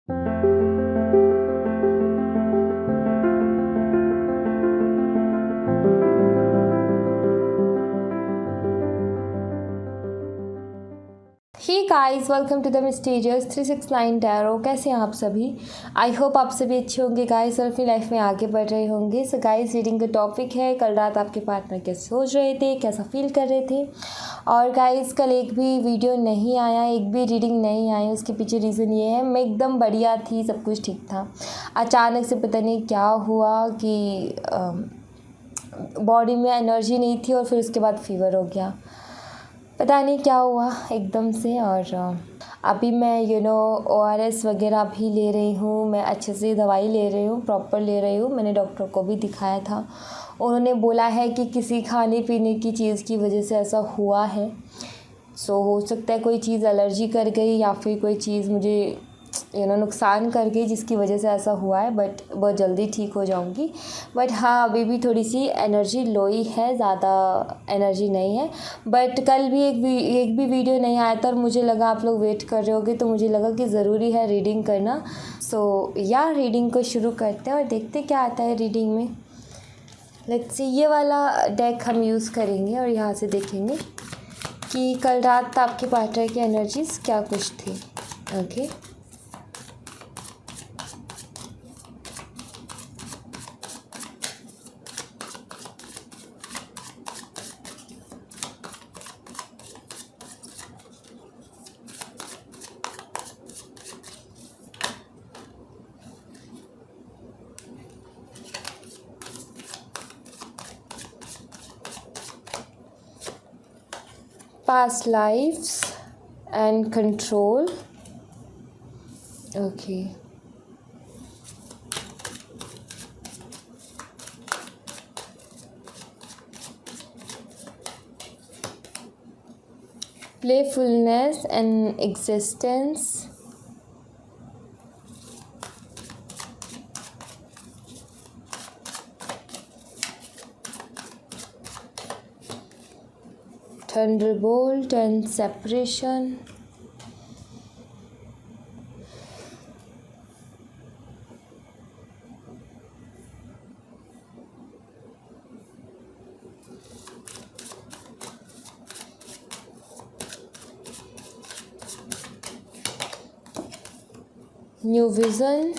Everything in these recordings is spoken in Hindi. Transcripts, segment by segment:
Hey guys, welcome to the mysterious 369 tarot. कैसे हैं आप सभी? आई होप आप सभी अच्छे होंगे गाइस और अपनी लाइफ में आगे बढ़ रहे होंगे। सो गाइस, रीडिंग का टॉपिक है कल रात आपके पार्टनर क्या सोच रहे थे, कैसा फील कर रहे थे। और गाइस, कल एक भी वीडियो नहीं आया, एक भी रीडिंग नहीं आई। उसके पीछे रीज़न ये है, मैं एकदम बढ़िया थी, सब कुछ ठीक था। अचानक से पता नहीं क्या हुआ कि बॉडी में एनर्जी नहीं थी और फिर उसके बाद फीवर हो गया। पता नहीं क्या हुआ एकदम से। और अभी मैं ORS वगैरह भी ले रही हूँ। मैं अच्छे से दवाई ले रही हूँ, प्रॉपर ले रही हूँ। मैंने डॉक्टर को भी दिखाया था, उन्होंने बोला है कि किसी खाने पीने की चीज़ की वजह से ऐसा हुआ है। सो हो सकता है कोई चीज़ एलर्जी कर गई या फिर कोई चीज़ मुझे नुकसान कर गई जिसकी वजह से ऐसा हुआ है। बट बहुत जल्दी ठीक हो जाऊंगी। बट हाँ, अभी भी थोड़ी सी एनर्जी लो ही है, ज़्यादा एनर्जी नहीं है। बट कल भी एक भी वीडियो नहीं आया था और मुझे लगा आप लोग वेट कर रहे होगे, तो मुझे लगा कि ज़रूरी है रीडिंग करना। सो यार, रीडिंग को शुरू करते हैं और देखते क्या आता है रीडिंग में। लेट्स सी, ये वाला डेक हम यूज़ करेंगे और यहाँ से देखेंगे कि कल रात आपके पार्टनर की एनर्जीज़ क्या कुछ थी। Okay, past lives and control. Okay, playfulness and existence. Thunderbolt and separation. New vision,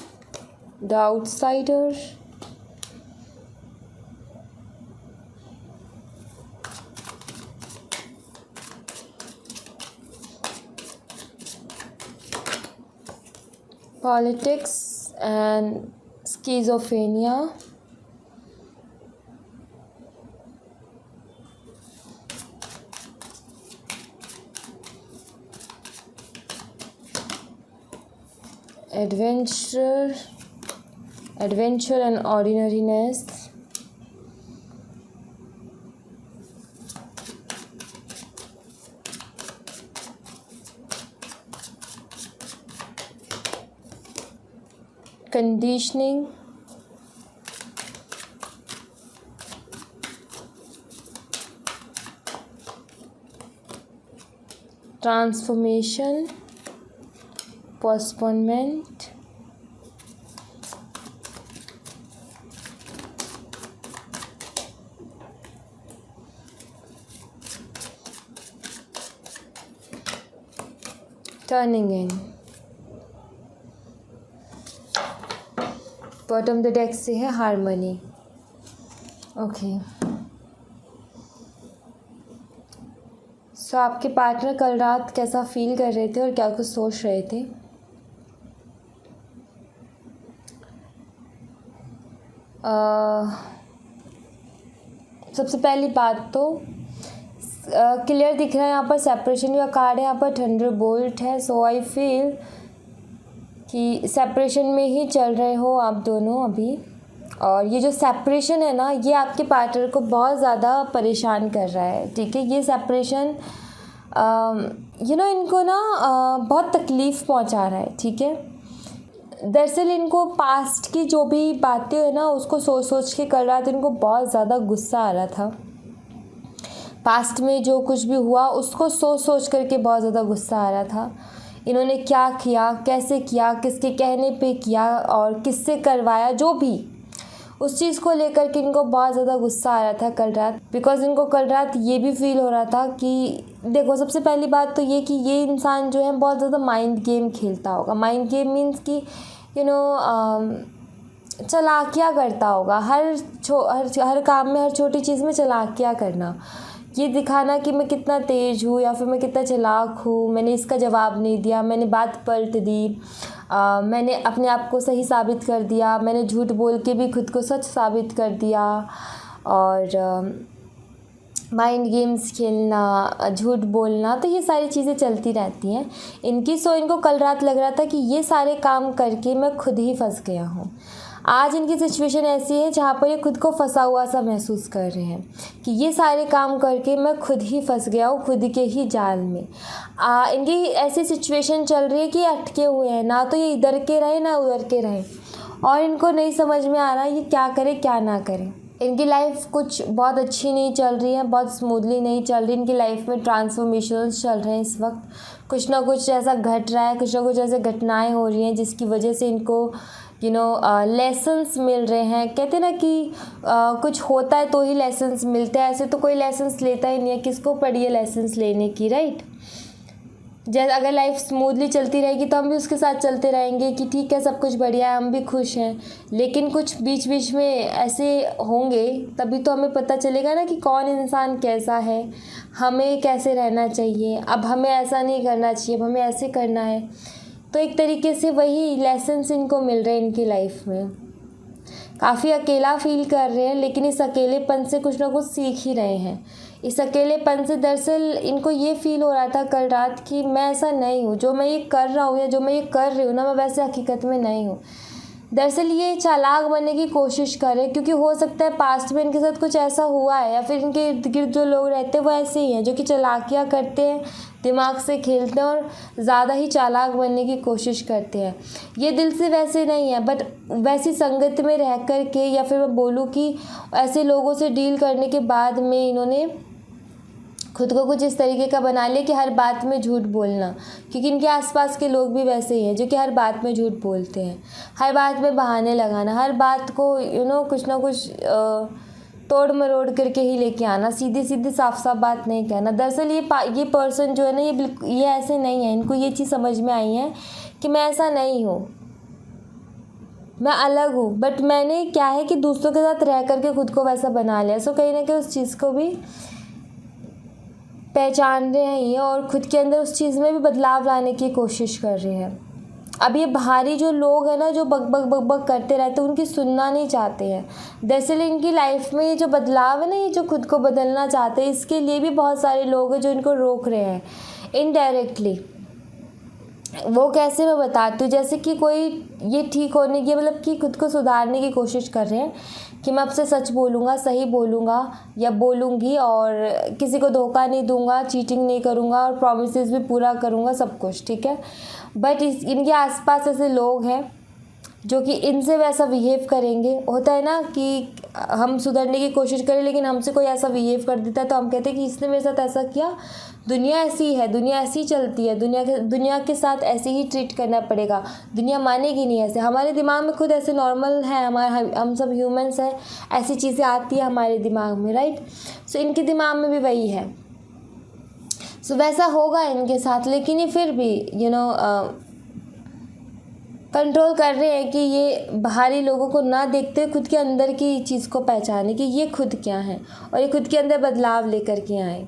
the outsider. Politics and schizophrenia. Adventure and ordinariness. Conditioning. Transformation. Postponement. Turning in. Bottom the deck से है हारमनी। ओके, सो आपके पार्टनर कल रात कैसा फील कर रहे थे और क्या कुछ सोच रहे थे। सबसे पहली बात तो क्लियर दिख रहा है, यहाँ पर सेपरेशन का कार्ड है, यहाँ पर थंडरबोल्ट है। सो आई फील कि सेपरेशन में ही चल रहे हो आप दोनों अभी। और ये जो सेपरेशन है ना, ये आपके पार्टनर को बहुत ज़्यादा परेशान कर रहा है। ठीक है, ये सेपरेशन इनको ना बहुत तकलीफ़ पहुंचा रहा है। ठीक है, दरअसल इनको पास्ट की जो भी बातें हैं ना, उसको सोच सोच के कल रात इनको बहुत ज़्यादा गुस्सा आ रहा था। पास्ट में जो कुछ भी हुआ उसको सोच सोच करके बहुत ज़्यादा गुस्सा आ रहा था। इन्होंने क्या किया, कैसे किया, किसके कहने पे किया और किससे करवाया, जो भी उस चीज़ को लेकर के इनको बहुत ज़्यादा गुस्सा आ रहा था कल रात। बिकॉज़ इनको कल रात ये भी फील हो रहा था कि देखो, सबसे पहली बात तो ये कि ये इंसान जो है बहुत ज़्यादा माइंड गेम खेलता होगा। माइंड गेम मीन्स कि चालाकियाँ करता होगा, हर काम में, हर छोटी चीज़ में चालाकियाँ करना, ये दिखाना कि मैं कितना तेज़ हूँ या फिर मैं कितना चालाक हूँ, मैंने इसका जवाब नहीं दिया, मैंने बात पलट दी, मैंने अपने आप को सही साबित कर दिया, मैंने झूठ बोल के भी खुद को सच साबित कर दिया। और माइंड गेम्स खेलना, झूठ बोलना, तो ये सारी चीज़ें चलती रहती हैं इनकी। सो इनको कल रात लग रहा था कि ये सारे काम करके मैं खुद ही फंस गया हूँ। आज इनकी सिचुएशन ऐसी है जहाँ पर ये खुद को फंसा हुआ सा महसूस कर रहे हैं कि ये सारे काम करके मैं खुद ही फंस गया हूँ, खुद के ही जाल में। इनकी ऐसी सिचुएशन चल रही है कि अटके हुए हैं, ना तो ये इधर के रहे ना उधर के रहे, और इनको नहीं समझ में आ रहा ये क्या करे क्या ना करे। इनकी लाइफ कुछ बहुत अच्छी नहीं चल रही है, बहुत स्मूथली नहीं चल रही। इनकी लाइफ में ट्रांसफॉर्मेशंस चल रहे हैं इस वक्त, कुछ ना कुछ ऐसा घट रहा है, कुछ ना कुछ ऐसे घटनाएं हो रही हैं जिसकी वजह से इनको लेसन्स मिल रहे हैं। कहते हैं ना कि कुछ होता है तो ही लेसन्स मिलते हैं, ऐसे तो कोई लेसन्स लेता ही नहीं है, किसको पड़ी है लेसन्स लेने की, राइट। जैसे अगर लाइफ स्मूथली चलती रहेगी तो हम भी उसके साथ चलते रहेंगे कि ठीक है सब कुछ बढ़िया है, हम भी खुश हैं। लेकिन कुछ बीच बीच में ऐसे होंगे तभी तो हमें पता चलेगा ना कि कौन इंसान कैसा है, हमें कैसे रहना चाहिए। अब हमें ऐसा नहीं करना चाहिए, अब हमें ऐसे करना है। तो एक तरीके से वही लेसन्स इनको मिल रहे हैं इनकी लाइफ में। काफ़ी अकेला फील कर रहे हैं, लेकिन इस अकेलेपन से कुछ ना कुछ सीख ही रहे हैं। इस अकेलेपन से दरअसल इनको ये फील हो रहा था कल रात कि मैं ऐसा नहीं हूँ, जो मैं ये कर रहा हूँ या जो मैं ये कर रही हूँ ना, मैं वैसे हकीकत में नहीं हूँ। दरअसल ये चालाक बनने की कोशिश करे, क्योंकि हो सकता है पास्ट में इनके साथ कुछ ऐसा हुआ है, या फिर इनके इर्द गिर्द जो लोग रहते हैं वो ऐसे ही हैं जो कि चालाकियाँ करते हैं, दिमाग से खेलते हैं और ज़्यादा ही चालाक बनने की कोशिश करते हैं। ये दिल से वैसे नहीं है, बट वैसी संगत में रह कर के, या फिर मैं बोलूँ कि ऐसे लोगों से डील करने के बाद में इन्होंने खुद को कुछ इस तरीके का बना लिया कि हर बात में झूठ बोलना। क्योंकि इनके आसपास के लोग भी वैसे ही हैं जो कि हर बात में झूठ बोलते हैं, हर बात में बहाने लगाना, हर बात को कुछ ना कुछ तोड़ मरोड़ करके ही लेके आना, सीधी सीधी साफ साफ बात नहीं कहना। दरअसल ये पर्सन जो है ना, ये ऐसे नहीं है। इनको ये चीज़ समझ में आई है कि मैं ऐसा नहीं हूँ, मैं अलग हूँ, बट मैंने क्या है कि दूसरों के साथ रह करके खुद को वैसा बना लिया। सो कहीं ना कहीं उस चीज़ को भी पहचान रहे हैं ये, और खुद के अंदर उस चीज़ में भी बदलाव लाने की कोशिश कर रहे हैं। अब ये बाहरी जो लोग हैं ना, जो बक बक बक बक करते रहते हैं, उनकी सुनना नहीं चाहते हैं। दरअसल इनकी लाइफ में ये जो बदलाव है ना, ये जो खुद को बदलना चाहते हैं, इसके लिए भी बहुत सारे लोग हैं जो इनको रोक रहे हैं इनडायरेक्टली। वो कैसे, मैं बताती हूँ। जैसे कि कोई ये ठीक होने की, मतलब कि खुद को सुधारने की कोशिश कर रहे हैं कि मैं आपसे सच बोलूँगा, सही बोलूँगा या बोलूँगी, और किसी को धोखा नहीं दूँगा, चीटिंग नहीं करूँगा, और प्रॉमिसेस भी पूरा करूँगा, सब कुछ ठीक है। बट इनके आसपास ऐसे लोग हैं जो कि इनसे वैसा बिहेव करेंगे। होता है ना कि हम सुधरने की कोशिश करें, लेकिन हमसे कोई ऐसा बिहेव कर देता है तो हम कहते हैं कि इसने मेरे साथ ऐसा किया, दुनिया ऐसी है, दुनिया ऐसी चलती है, दुनिया के साथ ऐसे ही ट्रीट करना पड़ेगा, दुनिया मानेगी नहीं ऐसे। हमारे दिमाग में खुद ऐसे नॉर्मल है, हम सब ह्यूमंस हैं, ऐसी चीज़ें आती है हमारे दिमाग में, राइट। सो इनके दिमाग में भी वही है। सो वैसा होगा इनके साथ, लेकिन ये फिर भी कंट्रोल कर रहे हैं कि ये बाहरी लोगों को ना देखते खुद के अंदर की चीज़ को पहचाने कि ये खुद क्या है, और ये खुद के अंदर बदलाव लेकर के आए।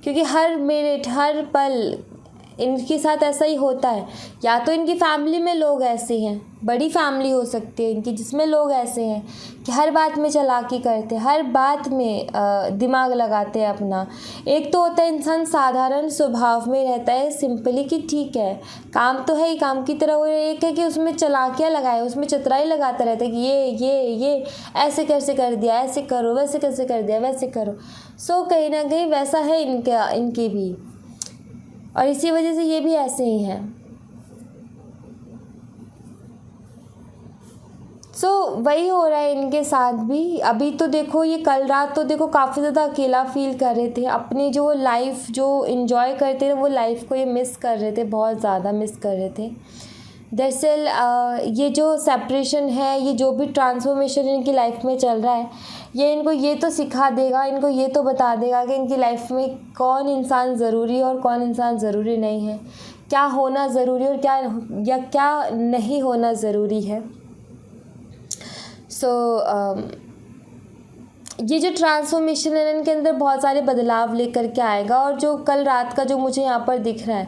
क्योंकि हर मिनट, हर पल इनके साथ ऐसा ही होता है। या तो इनकी फैमिली में लोग ऐसे हैं, बड़ी फैमिली हो सकती है इनकी, जिसमें लोग ऐसे हैं कि हर बात में चालाकी करते हैं, हर बात में दिमाग लगाते हैं अपना। एक तो होता है इंसान साधारण स्वभाव में रहता है, सिंपली कि ठीक है काम तो है ही, काम की तरह। और एक है कि उसमें चालाकियाँ लगाए, उसमें चतुराई लगाता रहता है कि ये ऐसे कैसे कर दिया, ऐसे करो, वैसे कैसे कर दिया, वैसे करो। सो कहीं ना कहीं वैसा है इनके भी, और इसी वजह से ये भी ऐसे ही हैं। वही हो रहा है इनके साथ भी। अभी तो देखो, ये कल रात तो देखो काफ़ी ज़्यादा अकेला फील कर रहे थे, अपनी जो लाइफ जो इन्जॉय करते थे वो लाइफ को ये मिस कर रहे थे, बहुत ज़्यादा मिस कर रहे थे। दरअसल ये जो सेपरेशन है, ये जो भी ट्रांसफॉर्मेशन इनकी लाइफ में चल रहा है, ये इनको ये तो सिखा देगा, इनको ये तो बता देगा कि इनकी लाइफ में कौन इंसान ज़रूरी है और कौन इंसान ज़रूरी नहीं है, क्या होना ज़रूरी है और क्या नहीं होना ज़रूरी है। ये जो ट्रांसफॉर्मेशन है इनके अंदर बहुत सारे बदलाव लेकर के आएगा। और जो कल रात का जो मुझे यहाँ पर दिख रहा है,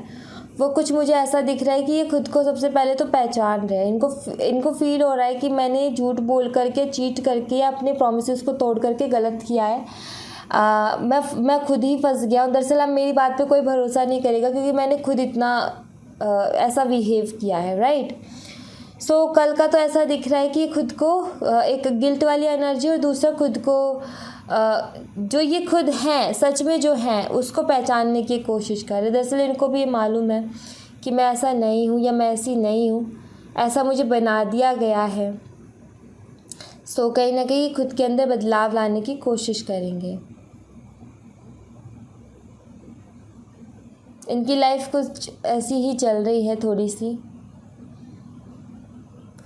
वो कुछ मुझे ऐसा दिख रहा है कि ये खुद को सबसे पहले तो पहचान रहे हैं। इनको फील हो रहा है कि मैंने झूठ बोल करके, चीट करके या अपने प्रोमिसेस को तोड़ करके गलत किया है। मैं खुद ही फंस गया हूँ। दरअसल अब मेरी बात पे कोई भरोसा नहीं करेगा क्योंकि मैंने खुद इतना ऐसा बिहेव किया है, राइट। कल का तो ऐसा दिख रहा है कि खुद को एक गिल्ट वाली एनर्जी और दूसरा खुद को जो ये खुद हैं, सच में जो हैं, उसको पहचानने की कोशिश कर रहे। दरअसल इनको भी ये मालूम है कि मैं ऐसा नहीं हूँ या मैं ऐसी नहीं हूँ, ऐसा मुझे बना दिया गया है। कहीं ना कहीं खुद के अंदर बदलाव लाने की कोशिश करेंगे। इनकी लाइफ कुछ ऐसी ही चल रही है थोड़ी सी।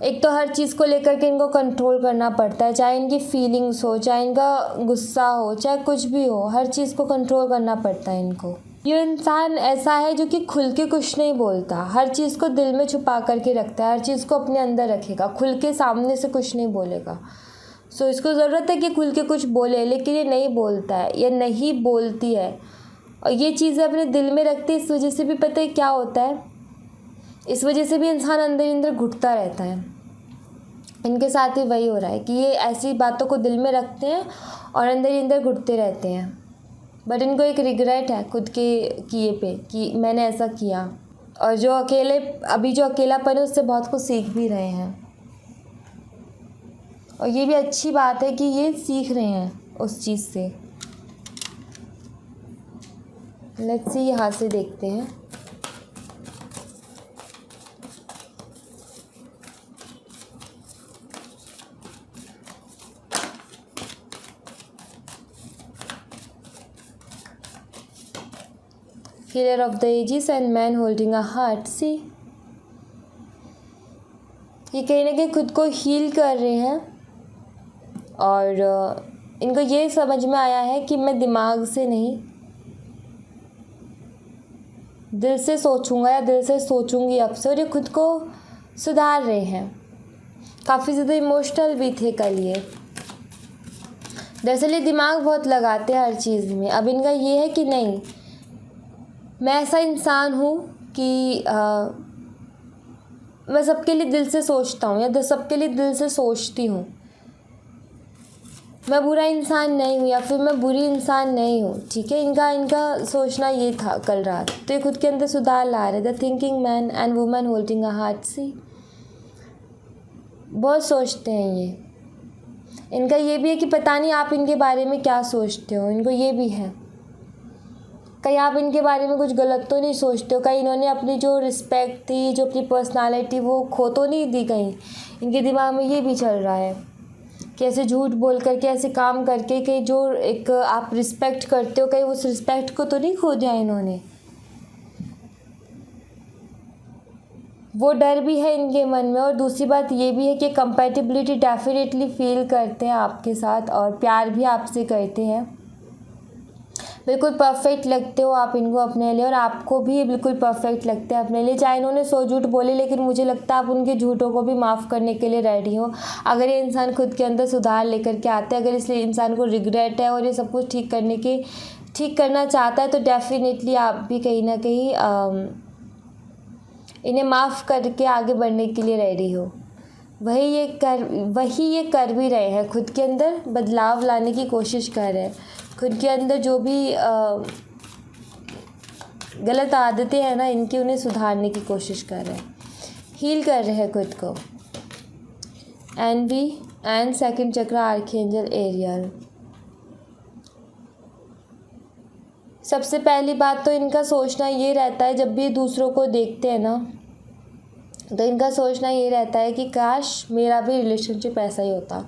एक तो हर चीज़ को लेकर के इनको कंट्रोल करना पड़ता है, चाहे इनकी फीलिंग्स हो, चाहे इनका गुस्सा हो, चाहे कुछ भी हो, हर चीज़ को कंट्रोल करना पड़ता है इनको। ये इंसान ऐसा है जो कि खुल के कुछ नहीं बोलता, हर चीज़ को दिल में छुपा करके रखता है, हर चीज़ को अपने अंदर रखेगा, खुल के सामने से कुछ नहीं बोलेगा। इसको ज़रूरत है कि खुल के कुछ बोले, लेकिन ये नहीं बोलता है, ये नहीं बोलती है और ये चीज़ें अपने दिल में रखती है। इस वजह से भी पता है क्या होता है, इस वजह से भी इंसान अंदर अंदर घुटता रहता है। इनके साथ ही वही हो रहा है कि ये ऐसी बातों को दिल में रखते हैं और अंदर ही अंदर घुटते रहते हैं। बट इनको एक रिग्रेट है खुद के किए पे कि मैंने ऐसा किया। और जो अकेलापन है उससे बहुत कुछ सीख भी रहे हैं। और ये भी अच्छी बात है कि ये सीख रहे हैं उस चीज़ से। लेट्स सी, यहाँ से देखते हैं। Killer of the Ages and Man Holding a Heart। सी, ये कहीं ना कहीं खुद को हील कर रहे हैं और इनको ये समझ में आया है कि मैं दिमाग से नहीं, दिल से सोचूंगा या दिल से सोचूंगी अब से। और ये खुद को सुधार रहे हैं। काफ़ी ज़्यादा इमोशनल भी थे कल ये। दरअसल ये दिमाग बहुत लगाते हैं हर चीज़ में। अब इनका ये है कि नहीं, मैं ऐसा इंसान हूँ कि मैं सबके लिए दिल से सोचता हूँ या सबके लिए दिल से सोचती हूँ। मैं बुरा इंसान नहीं हूँ या फिर मैं बुरी इंसान नहीं हूँ, ठीक है। इनका सोचना ये था कल रात। तो ये खुद के अंदर सुधार ला रहे। The thinking man and woman holding a heart. See, बहुत सोचते हैं ये। इनका ये भी है कि पता नहीं आप इनके बारे में क्या सोचते हो। इनको ये भी है, कहीं आप इनके बारे में कुछ गलत तो नहीं सोचते हो, कहीं इन्होंने अपनी जो रिस्पेक्ट थी, जो अपनी पर्सनालिटी, वो खो तो नहीं दी कहीं। इनके दिमाग में ये भी चल रहा है कि ऐसे झूठ बोल करके, ऐसे काम करके कहीं जो एक आप रिस्पेक्ट करते हो, कहीं उस रिस्पेक्ट को तो नहीं खो दिया इन्होंने। वो डर भी है इनके मन में। और दूसरी बात ये भी है कि कंपैटिबिलिटी डेफिनेटली फील करते हैं आपके साथ और प्यार भी आपसे करते हैं। बिल्कुल परफेक्ट लगते हो आप इनको अपने लिए और आपको भी बिल्कुल परफेक्ट लगते हैं अपने लिए। चाहे इन्होंने 100 झूठ बोले, लेकिन मुझे लगता है आप उनके झूठों को भी माफ़ करने के लिए रेडी हो। अगर ये इंसान खुद के अंदर सुधार लेकर के आते हैं, अगर इसलिए इंसान को रिग्रेट है और ये सब कुछ ठीक करना चाहता है, तो डेफिनेटली आप भी कहीं ना कहीं इन्हें माफ़ करके आगे बढ़ने के लिए रेडी हो। वही ये कर भी रहे हैं। खुद के अंदर बदलाव लाने की कोशिश कर रहे हैं। खुद के अंदर जो भी गलत आदतें हैं ना इनकी, उन्हें सुधारने की कोशिश कर रहे हैं, हील कर रहे हैं खुद को। एनवी एंड सेकंड चक्र आर्कएंजल एरियल। सबसे पहली बात तो इनका सोचना ये रहता है, जब भी दूसरों को देखते हैं ना, तो इनका सोचना ये रहता है कि काश मेरा भी रिलेशनशिप ऐसा ही होता।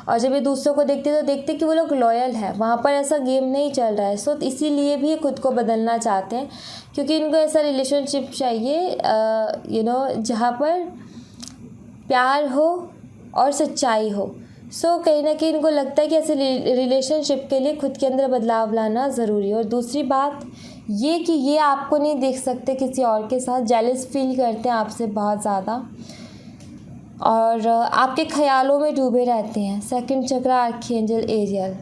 और जब ये दूसरों को देखते तो देखते कि वो लोग लॉयल है, वहाँ पर ऐसा गेम नहीं चल रहा है। सो इसीलिए भी ये खुद को बदलना चाहते हैं, क्योंकि इनको ऐसा रिलेशनशिप चाहिए जहाँ पर प्यार हो और सच्चाई हो। सो कहीं ना कहीं इनको लगता है कि ऐसे रिलेशनशिप के लिए खुद के अंदर बदलाव लाना ज़रूरी है। और दूसरी बात ये कि ये आपको नहीं देख सकते किसी और के साथ, जेलस फील करते हैं आपसे बहुत ज़्यादा और आपके ख्यालों में डूबे रहते हैं। सेकंड चक्र आर्कएंजल एरियल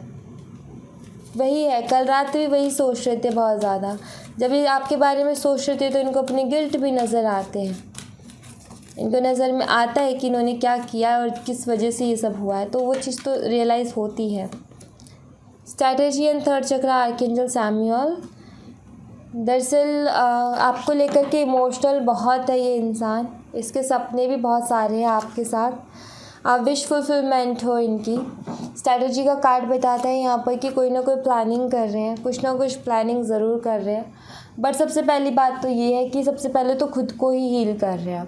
वही है, कल रात भी वही सोच रहे थे बहुत ज़्यादा। जब ये आपके बारे में सोच रहे थे तो इनको अपने गिल्ट भी नज़र आते हैं, इनको नज़र में आता है कि इन्होंने क्या किया और किस वजह से ये सब हुआ है, तो वो चीज़ तो रियलाइज़ होती है। स्ट्रैटेजी एंड थर्ड चक्र आर्कएंजल सैमुअल। दरअसल आपको लेकर के इमोशनल बहुत है ये इंसान, इसके सपने भी बहुत सारे हैं आपके साथ, आप विश फुलफिलमेंट हो इनकी। स्ट्रैटेजी का कार्ड बताता है यहाँ पर कि कोई ना कोई प्लानिंग कर रहे हैं, कुछ ना कुछ प्लानिंग ज़रूर कर रहे हैं। बट सबसे पहली बात तो ये है कि सबसे पहले तो खुद को ही हील कर रहे हैं,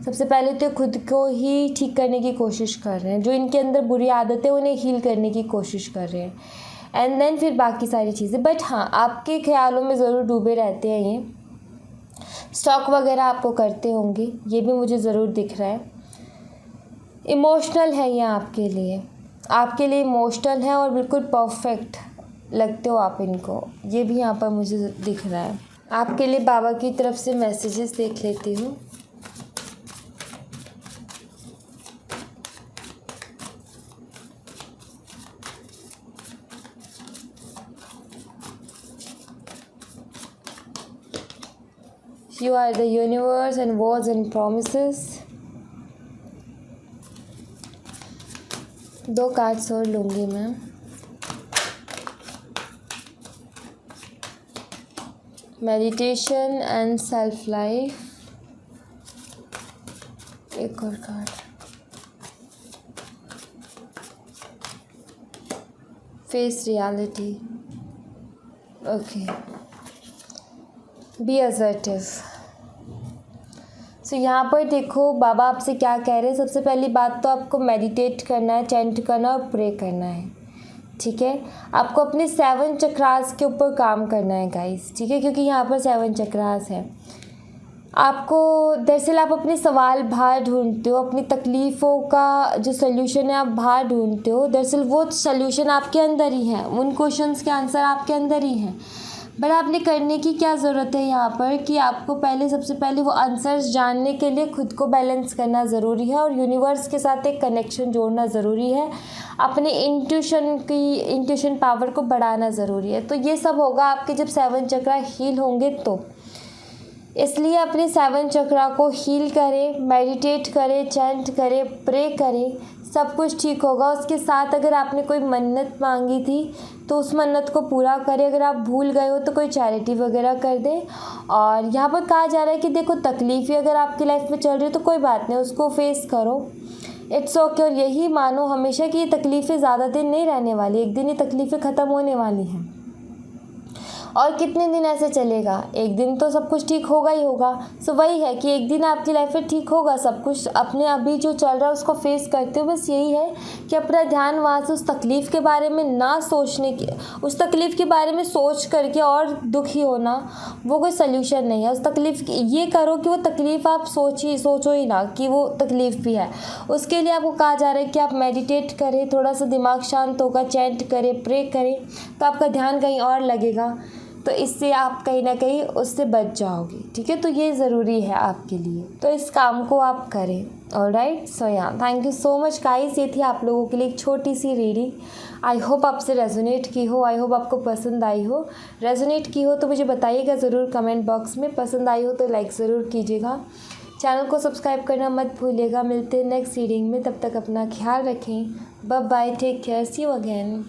सबसे पहले तो खुद को ही ठीक करने की कोशिश कर रहे हैं, जो इनके अंदर बुरी आदतें उन्हें हील करने की कोशिश कर रहे हैं, एंड देन फिर बाकी सारी चीज़ें। बट हाँ, आपके ख्यालों में ज़रूर डूबे रहते हैं ये, स्टॉक वगैरह आपको करते होंगे, ये भी मुझे ज़रूर दिख रहा है। इमोशनल है ये आपके लिए इमोशनल है और बिल्कुल परफेक्ट लगते हो आप इनको, ये भी यहाँ पर मुझे दिख रहा है। आपके लिए बाबा की तरफ से मैसेजेस देख लेती हूँ। You are the universe and words and promises। 2 cards और लूँगी मैं। Meditation and self life. एक और कार्ड। Face reality. Okay, be assertive. So यहाँ पर देखो बाबा आपसे क्या कह रहे हैं। सबसे पहली बात तो आपको मेडिटेट करना है, चैंट करना और प्रे करना है, ठीक है। आपको अपने 7 चक्रास के ऊपर काम करना है गाइस, ठीक है, क्योंकि यहाँ पर 7 चक्रास है। आपको दरअसल आप अपने सवाल बाहर ढूंढते हो, अपनी तकलीफ़ों का जो सल्यूशन है आप बाहर ढूंढते हो। दरअसल वो सल्यूशन आपके अंदर ही है, उन क्वेश्चंस के आंसर आपके अंदर ही हैं। बट आपने करने की क्या ज़रूरत है यहाँ पर कि आपको सबसे पहले वो आंसर्स जानने के लिए खुद को बैलेंस करना ज़रूरी है और यूनिवर्स के साथ एक कनेक्शन जोड़ना ज़रूरी है। अपने इंट्यूशन पावर को बढ़ाना ज़रूरी है। तो ये सब होगा आपके जब 7 चक्रा हील होंगे तो। इसलिए अपने 7 चक्रा को हील करें, मेडिटेट करें, चैंट करें, प्रे करें, सब कुछ ठीक होगा। उसके साथ अगर आपने कोई मन्नत मांगी थी तो उस मन्नत को पूरा करें। अगर आप भूल गए हो तो कोई चैरिटी वगैरह कर दें। और यहाँ पर कहा जा रहा है कि देखो तकलीफ़ें अगर आपकी लाइफ में चल रही है तो कोई बात नहीं, उसको फेस करो, इट्स ओके। और यही मानो हमेशा कि ये तकलीफ़ें ज़्यादा दिन नहीं रहने वाली, एक दिन ये तकलीफ़ें ख़त्म होने वाली हैं। और कितने दिन ऐसे चलेगा, एक दिन तो सब कुछ ठीक होगा ही होगा। सो वही है कि एक दिन आपकी लाइफ में ठीक होगा सब कुछ। अपने अभी जो चल रहा है उसको फेस करते हो, बस यही है कि अपना ध्यान वहाँ से उस तकलीफ़ के बारे में ना सोचने की, उस तकलीफ़ के बारे में सोच करके और दुखी होना वो कोई सल्यूशन नहीं है। उस तकलीफ़ की ये करो कि वो तकलीफ़ आप सोचो ही ना कि वो तकलीफ़ भी है। उसके लिए आपको कहा जा रहा है कि आप मेडिटेट करें, थोड़ा सा दिमाग शांत होगा, चैंट करें, प्रे करें, तो आपका ध्यान कहीं और लगेगा, तो इससे आप कहीं ना कहीं उससे बच जाओगे, ठीक है। तो ये ज़रूरी है आपके लिए, तो इस काम को आप करें। ऑलराइट, सो या thank you so much guys. ये थी आप लोगों के लिए एक छोटी सी रीडिंग। आई होप आपसे रेजोनेट की हो, आई होप आपको पसंद आई हो। रेजोनेट की हो तो मुझे बताइएगा ज़रूर कमेंट बॉक्स में। पसंद आई हो तो लाइक ज़रूर कीजिएगा, चैनल को सब्सक्राइब करना मत भूलिएगा। मिलते हैं नेक्स्ट रीडिंग में, तब तक अपना ख्याल रखें। Bye bye, take care, see you again.